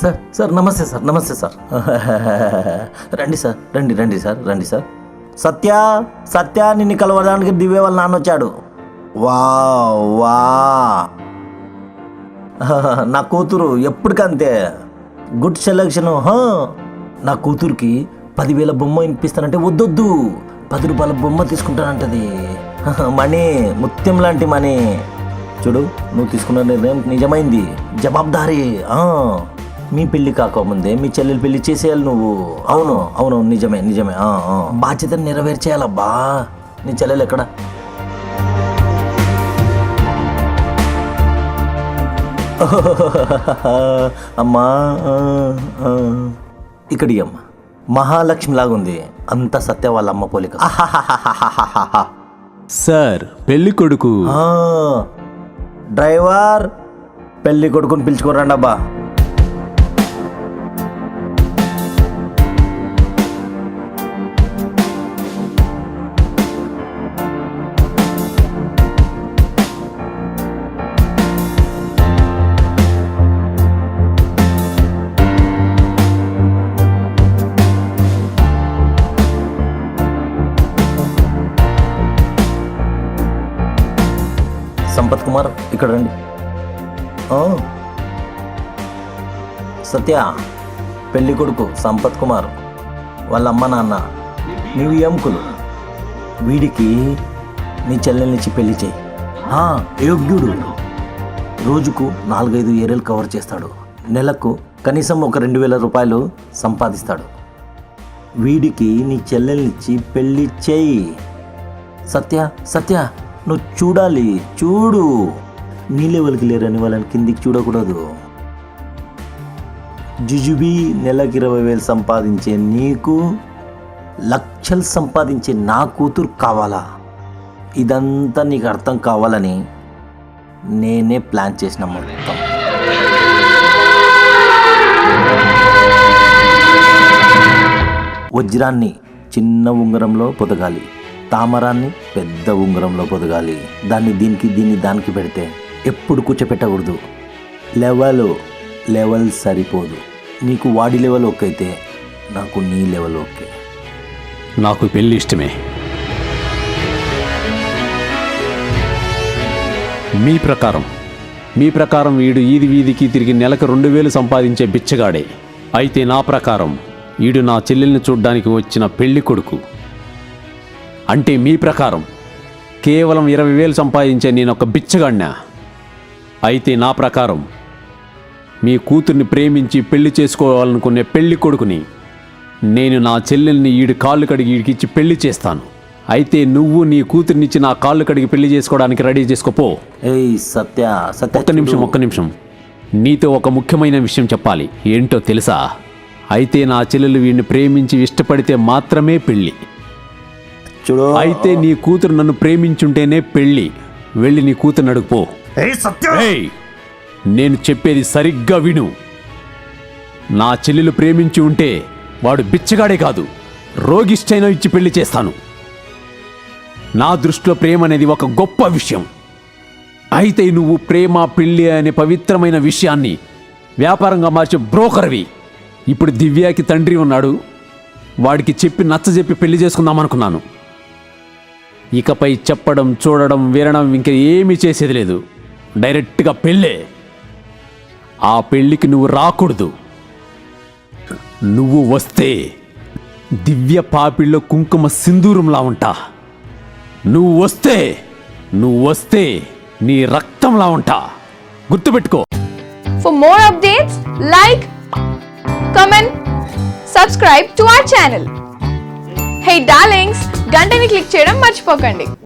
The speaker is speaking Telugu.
సార్ సార్ నమస్తే సార్, నమస్తే సార్. రండి సార్, రండి రండి సార్, రండి సార్. సత్య సత్య నిన్ను కలవడానికి దివ్య వాళ్ళ నాన్న వచ్చాడు. వా వా నా కూతురు ఎప్పటికంతే గుడ్ సెలెక్షన్. నా కూతురికి 10,000 బొమ్మ వినిపిస్తానంటే వద్దొద్దు, 10 రూపాయల బొమ్మ తీసుకుంటానంటది. మనీ ముత్యం లాంటి మనీ. చూడు, నువ్వు తీసుకున్న నిర్ణయం నిజమైంది, జవాబుదారీ. మీ పెళ్ళి కాకముందే మీ చెల్లెలు పెళ్లి చేసేయాలి నువ్వు. అవును అవును, నిజమే నిజమే. బాధ్యతను నెరవేర్చేయాలబ్బా. నీ చెల్లెలు ఎక్కడ? అమ్మా ఇక్కడి అమ్మ మహాలక్ష్మి లాగుంది. అంత సత్య వాళ్ళ అమ్మ పోలిక. సార్ పెళ్లి కొడుకు. డ్రైవర్, పెళ్లి కొడుకుని పిలుచుకోరండి అబ్బా. సంపత్ కుమార్ ఇక్కడ రండి. సత్య, పెళ్లి కొడుకు సంపత్ కుమార్ వాళ్ళ అమ్మ నాన్న నీవు ఎంకులు. వీడికి నీ చెల్లెల్నిచ్చి పెళ్లి చేయి. యోగ్యుడు. రోజుకు 4-5 ఏరియాలు కవర్ చేస్తాడు. నెలకు కనీసం ఒక 2,000 రూపాయలు సంపాదిస్తాడు. వీడికి నీ చెల్లెల్నిచ్చి పెళ్లి చేయి. సత్య సత్య, నువ్వు చూడాలి, చూడు. నీ లెవెల్కి లేరని వాళ్ళని కిందికి చూడకూడదు. జుజుబీ నెలకు 20,000 సంపాదించే నీకు లక్షలు సంపాదించే నా కూతురు కావాలా? ఇదంతా నీకు అర్థం కావాలని నేనే ప్లాన్ చేసిన మొత్తం. వజ్రాన్ని చిన్న ఉంగరంలో పొదగాలి, తామరాన్ని పెద్ద ఉంగరంలో పొదగాలి. దీన్ని దానికి పెడితే ఎప్పుడు కూర్చోపెట్టకూడదు. లెవెల్ సరిపోదు. నీకు వాడి లెవెల్ ఓకే అయితే నాకు నీ లెవెల్ ఓకే. నాకు పెళ్ళి ఇష్టమే. మీ ప్రకారం వీడు వీధికి తిరిగి నెలకు 2,000 సంపాదించే బిచ్చగాడే. అయితే నా ప్రకారం వీడు నా చెల్లెల్ని చూడ్డానికి వచ్చిన పెళ్లి కొడుకు. అంటే మీ ప్రకారం కేవలం 20,000 సంపాదించే నేనొక బిచ్చగాడినా? అయితే నా ప్రకారం మీ కూతుర్ని ప్రేమించి పెళ్లి చేసుకోవాలనుకునే పెళ్లి కొడుకుని నేను. నా చెల్లెల్ని ఈడు కాళ్ళు కడిగి ఈడికిచ్చి పెళ్లి చేస్తాను. అయితే నువ్వు నీ కూతుర్నిచ్చి నా కాళ్ళు కడిగి పెళ్లి చేసుకోవడానికి రెడీ చేసుకోపో. సత్య సత్య, ఒక్క నిమిషం నీతో ఒక ముఖ్యమైన విషయం చెప్పాలి. ఏంటో తెలుసా? అయితే నా చెల్లెలు వీడిని ప్రేమించి ఇష్టపడితే మాత్రమే పెళ్ళి. చూడు, అయితే నీ కూతురు నన్ను ప్రేమించుంటేనే పెళ్ళి. వెళ్ళి నీ కూతురు అడుగుపో. నేను చెప్పేది సరిగ్గా విను. నా చెల్లెలు ప్రేమించి ఉంటే వాడు బిచ్చగాడే కాదు, రోగిష్టైనా ఇచ్చి పెళ్లి చేస్తాను. నా దృష్టిలో ప్రేమ అనేది ఒక గొప్ప విషయం. అయితే నువ్వు ప్రేమ పెళ్లి అనే పవిత్రమైన విషయాన్ని వ్యాపారంగా మార్చే బ్రోకర్వి. ఇప్పుడు దివ్యాకి తండ్రి ఉన్నాడు, వాడికి నచ్చజెప్పి పెళ్లి చేసుకుందామనుకున్నాను. ఇకపై చెప్పడం, చూడడం, వినడం ఇంకా ఏమీ చేసేది లేదు. డైరెక్ట్గా పెళ్ళే. ఆ పెళ్ళికి నువ్వు రాకూడదు. నువ్వు వస్తే దివ్య పాపిళ్ళలో కుంకుమ సింధూరంలా ఉంటా. నువ్వు వస్తే నీ రక్తంలా ఉంటా. గుర్తుపెట్టుకో. For more updates, like, comment, subscribe to our channel. Hey darlings, గంటని click చేయడం మర్చిపోకండి.